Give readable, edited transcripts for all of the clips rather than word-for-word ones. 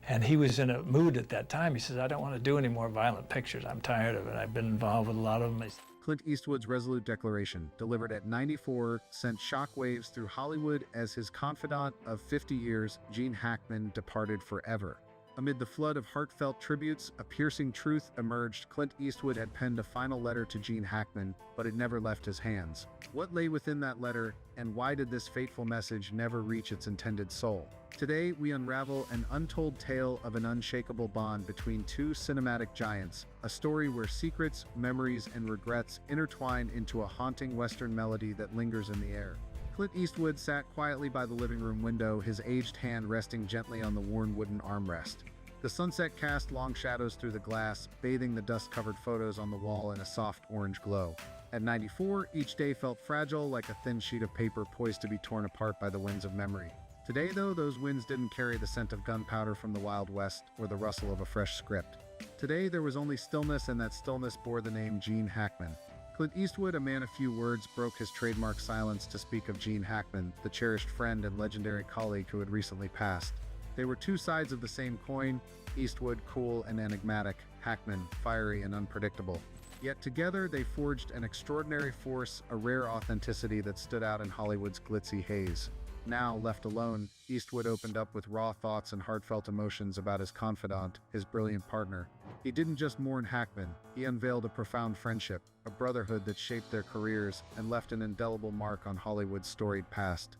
And he was in a mood at that time. He says, I don't want to do any more violent pictures. I'm tired of it. I've been involved with a lot of them. Clint Eastwood's resolute declaration, delivered at 94, sent shockwaves through Hollywood as his confidant of 50 years, Gene Hackman, departed forever. Amid the flood of heartfelt tributes, a piercing truth emerged. Clint Eastwood had penned a final letter to Gene Hackman, but it never left his hands. What lay within that letter, and why did this fateful message never reach its intended soul? Today, we unravel an untold tale of an unshakable bond between two cinematic giants, a story where secrets, memories, and regrets intertwine into a haunting Western melody that lingers in the air. Clint Eastwood sat quietly by the living room window, his aged hand resting gently on the worn wooden armrest. The sunset cast long shadows through the glass, bathing the dust-covered photos on the wall in a soft orange glow. At 94, each day felt fragile, like a thin sheet of paper poised to be torn apart by the winds of memory. Today, though, those winds didn't carry the scent of gunpowder from the Wild West or the rustle of a fresh script. Today, there was only stillness, and that stillness bore the name Gene Hackman. Clint Eastwood, a man of few words, broke his trademark silence to speak of Gene Hackman, the cherished friend and legendary colleague who had recently passed. They were two sides of the same coin, Eastwood cool and enigmatic, Hackman fiery and unpredictable. Yet together they forged an extraordinary force, a rare authenticity that stood out in Hollywood's glitzy haze. Now, left alone, Eastwood opened up with raw thoughts and heartfelt emotions about his confidant, his brilliant partner. He didn't just mourn Hackman, he unveiled a profound friendship, a brotherhood that shaped their careers and left an indelible mark on Hollywood's storied past.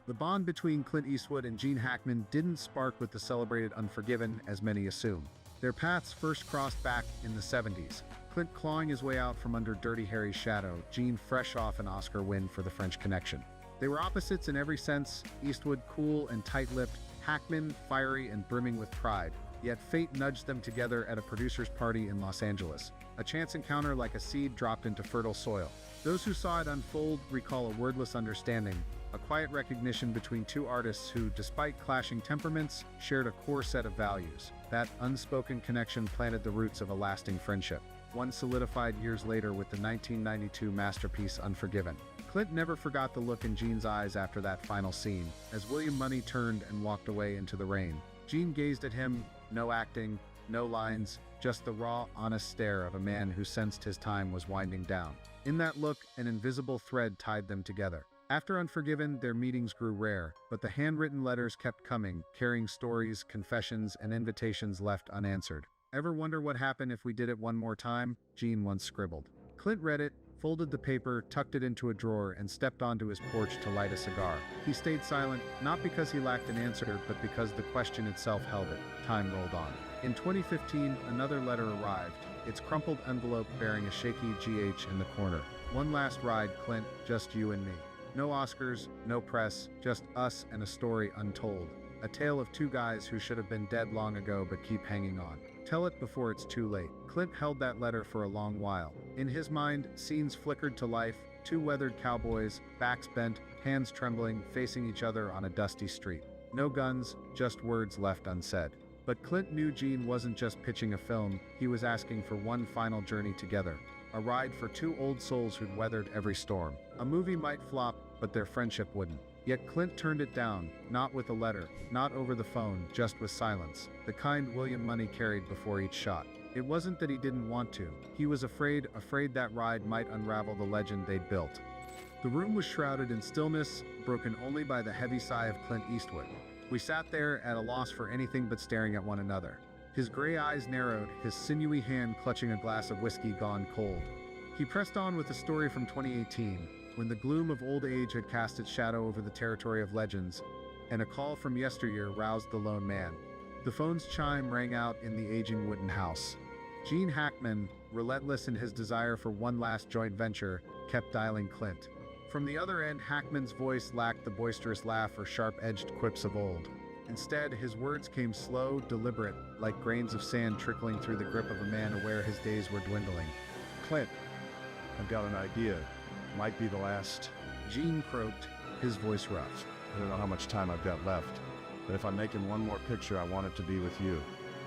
The bond between Clint Eastwood and Gene Hackman didn't spark with the celebrated Unforgiven, as many assume. Their paths first crossed back in the 70s, Clint clawing his way out from under Dirty Harry's shadow, Gene fresh off an Oscar win for The French Connection. They were opposites in every sense, Eastwood cool and tight-lipped, Hackman fiery and brimming with pride. Yet fate nudged them together at a producer's party in Los Angeles, a chance encounter like a seed dropped into fertile soil. Those who saw it unfold recall a wordless understanding, a quiet recognition between two artists who, despite clashing temperaments, shared a core set of values. That unspoken connection planted the roots of a lasting friendship, one solidified years later with the 1992 masterpiece Unforgiven. Clint never forgot the look in Gene's eyes after that final scene, as William Money turned and walked away into the rain. Gene gazed at him, no acting, no lines, just the raw, honest stare of a man who sensed his time was winding down. In that look, an invisible thread tied them together. After Unforgiven, their meetings grew rare, but the handwritten letters kept coming, carrying stories, confessions, and invitations left unanswered. "Ever wonder what happened if we did it one more time?" Gene once scribbled. Clint read it, folded the paper, tucked it into a drawer, and stepped onto his porch to light a cigar. He stayed silent, not because he lacked an answer, but because the question itself held it. Time rolled on. In 2015, another letter arrived, its crumpled envelope bearing a shaky GH in the corner. "One last ride, Clint, just you and me. No Oscars, no press, just us and a story untold. A tale of two guys who should have been dead long ago but keep hanging on. Tell it before it's too late." Clint held that letter for a long while. In his mind, scenes flickered to life, two weathered cowboys, backs bent, hands trembling, facing each other on a dusty street. No guns, just words left unsaid. But Clint knew Gene wasn't just pitching a film, he was asking for one final journey together. A ride for two old souls who'd weathered every storm. A movie might flop, but their friendship wouldn't. Yet Clint turned it down, not with a letter, not over the phone, just with silence, the kind William Money carried before each shot. It wasn't that he didn't want to. He was afraid that ride might unravel the legend they'd built. The room was shrouded in stillness, broken only by the heavy sigh of Clint Eastwood. We sat there at a loss for anything but staring at one another. His gray eyes narrowed, his sinewy hand clutching a glass of whiskey gone cold. He pressed on with the story from 2018, when the gloom of old age had cast its shadow over the territory of legends, and a call from yesteryear roused the lone man. The phone's chime rang out in the aging wooden house. Gene Hackman, relentless in his desire for one last joint venture, kept dialing Clint. From the other end, Hackman's voice lacked the boisterous laugh or sharp-edged quips of old. Instead, his words came slow, deliberate, like grains of sand trickling through the grip of a man aware his days were dwindling. "Clint, I've got an idea. Might be the last." Gene croaked, his voice rough. "I don't know how much time I've got left, but if I'm making one more picture, I want it to be with you."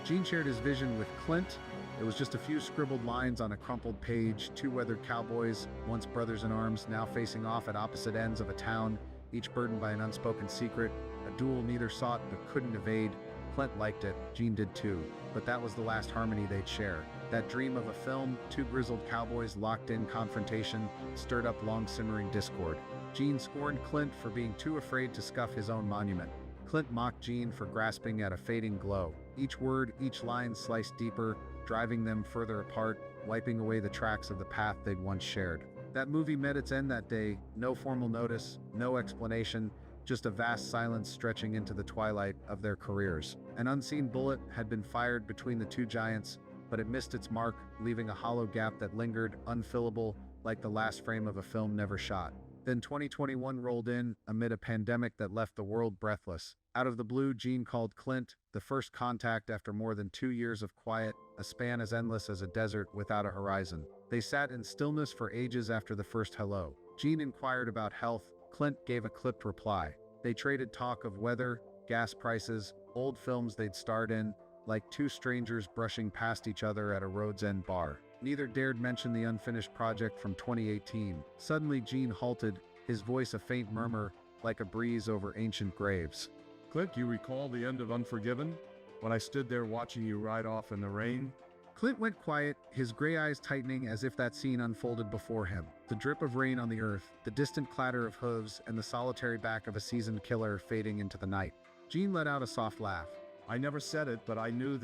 Gene shared his vision with Clint. It was just a few scribbled lines on a crumpled page, two weathered cowboys, once brothers in arms, now facing off at opposite ends of a town, each burdened by an unspoken secret, a duel neither sought but couldn't evade. Clint liked it, Gene did too, but that was the last harmony they'd share. That dream of a film, two grizzled cowboys locked in confrontation, stirred up long-simmering discord. Gene scorned Clint for being too afraid to scuff his own monument. Clint mocked Gene for grasping at a fading glow. Each word, each line sliced deeper, driving them further apart, wiping away the tracks of the path they'd once shared. That movie met its end that day, no formal notice, no explanation, just a vast silence stretching into the twilight of their careers. An unseen bullet had been fired between the two giants, but it missed its mark, leaving a hollow gap that lingered, unfillable, like the last frame of a film never shot. Then 2021 rolled in, amid a pandemic that left the world breathless. Out of the blue, Gene called Clint, the first contact after more than 2 years of quiet, a span as endless as a desert without a horizon. They sat in stillness for ages after the first hello. Gene inquired about health, Clint gave a clipped reply. They traded talk of weather, gas prices, old films they'd starred in, like two strangers brushing past each other at a road's end bar. Neither dared mention the unfinished project from 2018. Suddenly Gene halted, his voice a faint murmur, like a breeze over ancient graves. Clint, you recall the end of Unforgiven? When I stood there watching you ride off in the rain? Clint went quiet, his gray eyes tightening as if that scene unfolded before him. The drip of rain on the earth, the distant clatter of hooves, and the solitary back of a seasoned killer fading into the night. Gene let out a soft laugh. I never said it, but I knew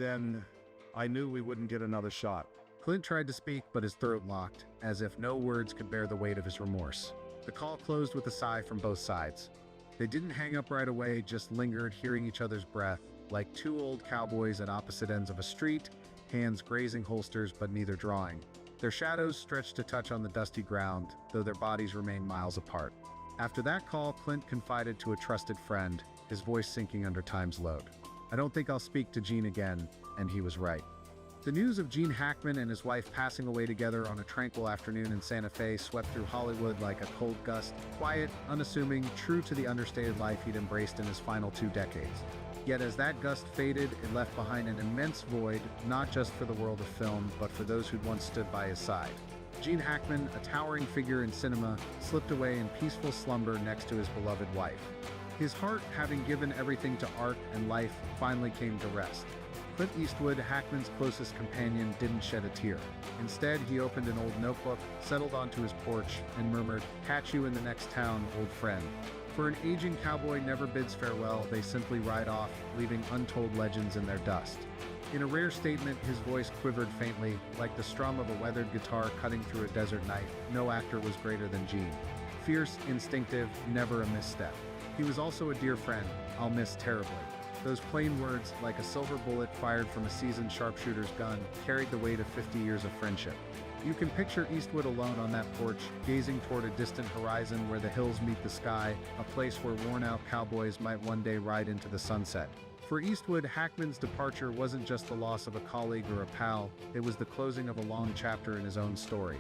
we wouldn't get another shot. Clint tried to speak, but his throat locked, as if no words could bear the weight of his remorse. The call closed with a sigh from both sides. They didn't hang up right away, just lingered, hearing each other's breath, like two old cowboys at opposite ends of a street, hands grazing holsters but neither drawing. Their shadows stretched to touch on the dusty ground, though their bodies remained miles apart. After that call, Clint confided to a trusted friend, his voice sinking under time's load. I don't think I'll speak to Gene again, and he was right. The news of Gene Hackman and his wife passing away together on a tranquil afternoon in Santa Fe swept through Hollywood like a cold gust, quiet, unassuming, true to the understated life he'd embraced in his final 2 decades. Yet as that gust faded, it left behind an immense void, not just for the world of film, but for those who'd once stood by his side. Gene Hackman, a towering figure in cinema, slipped away in peaceful slumber next to his beloved wife. His heart, having given everything to art and life, finally came to rest. Clint Eastwood, Hackman's closest companion, didn't shed a tear. Instead, he opened an old notebook, settled onto his porch, and murmured, "Catch you in the next town, old friend." For an aging cowboy never bids farewell, they simply ride off, leaving untold legends in their dust. In a rare statement, his voice quivered faintly, like the strum of a weathered guitar cutting through a desert night. No actor was greater than Gene. Fierce, instinctive, never a misstep. He was also a dear friend, I'll miss terribly. Those plain words, like a silver bullet fired from a seasoned sharpshooter's gun, carried the weight of 50 years of friendship. You can picture Eastwood alone on that porch, gazing toward a distant horizon where the hills meet the sky, a place where worn-out cowboys might one day ride into the sunset. For Eastwood, Hackman's departure wasn't just the loss of a colleague or a pal, it was the closing of a long chapter in his own story.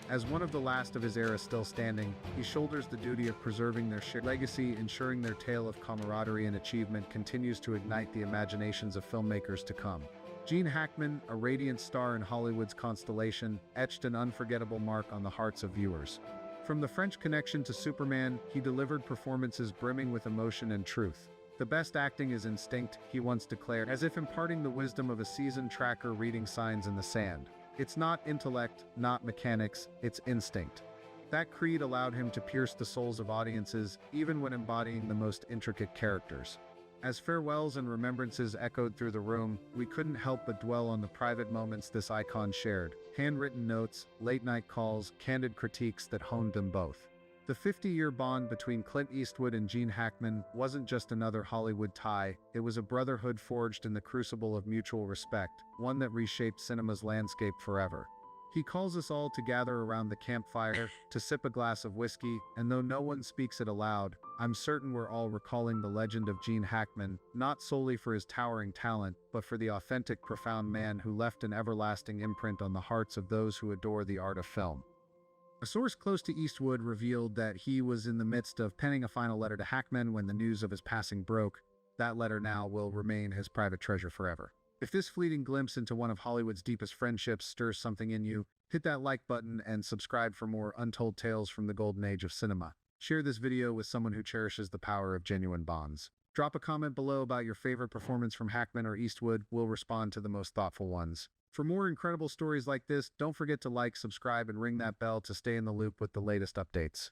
As one of the last of his era still standing, he shoulders the duty of preserving their shared legacy, ensuring their tale of camaraderie and achievement continues to ignite the imaginations of filmmakers to come. Gene Hackman, a radiant star in Hollywood's constellation, etched an unforgettable mark on the hearts of viewers. From The French Connection to Superman, he delivered performances brimming with emotion and truth. "The best acting is instinct," he once declared, as if imparting the wisdom of a seasoned tracker reading signs in the sand. "It's not intellect, not mechanics, it's instinct." That creed allowed him to pierce the souls of audiences, even when embodying the most intricate characters. As farewells and remembrances echoed through the room, we couldn't help but dwell on the private moments this icon shared. Handwritten notes, late-night calls, candid critiques that honed them both. The 50-year bond between Clint Eastwood and Gene Hackman wasn't just another Hollywood tie, it was a brotherhood forged in the crucible of mutual respect, one that reshaped cinema's landscape forever. He calls us all to gather around the campfire, to sip a glass of whiskey, and though no one speaks it aloud, I'm certain we're all recalling the legend of Gene Hackman, not solely for his towering talent, but for the authentic, profound man who left an everlasting imprint on the hearts of those who adore the art of film. A source close to Eastwood revealed that he was in the midst of penning a final letter to Hackman when the news of his passing broke. That letter now will remain his private treasure forever. If this fleeting glimpse into one of Hollywood's deepest friendships stirs something in you, hit that like button and subscribe for more untold tales from the golden age of cinema. Share this video with someone who cherishes the power of genuine bonds. Drop a comment below about your favorite performance from Hackman or Eastwood. We'll respond to the most thoughtful ones. For more incredible stories like this, don't forget to like, subscribe, and ring that bell to stay in the loop with the latest updates.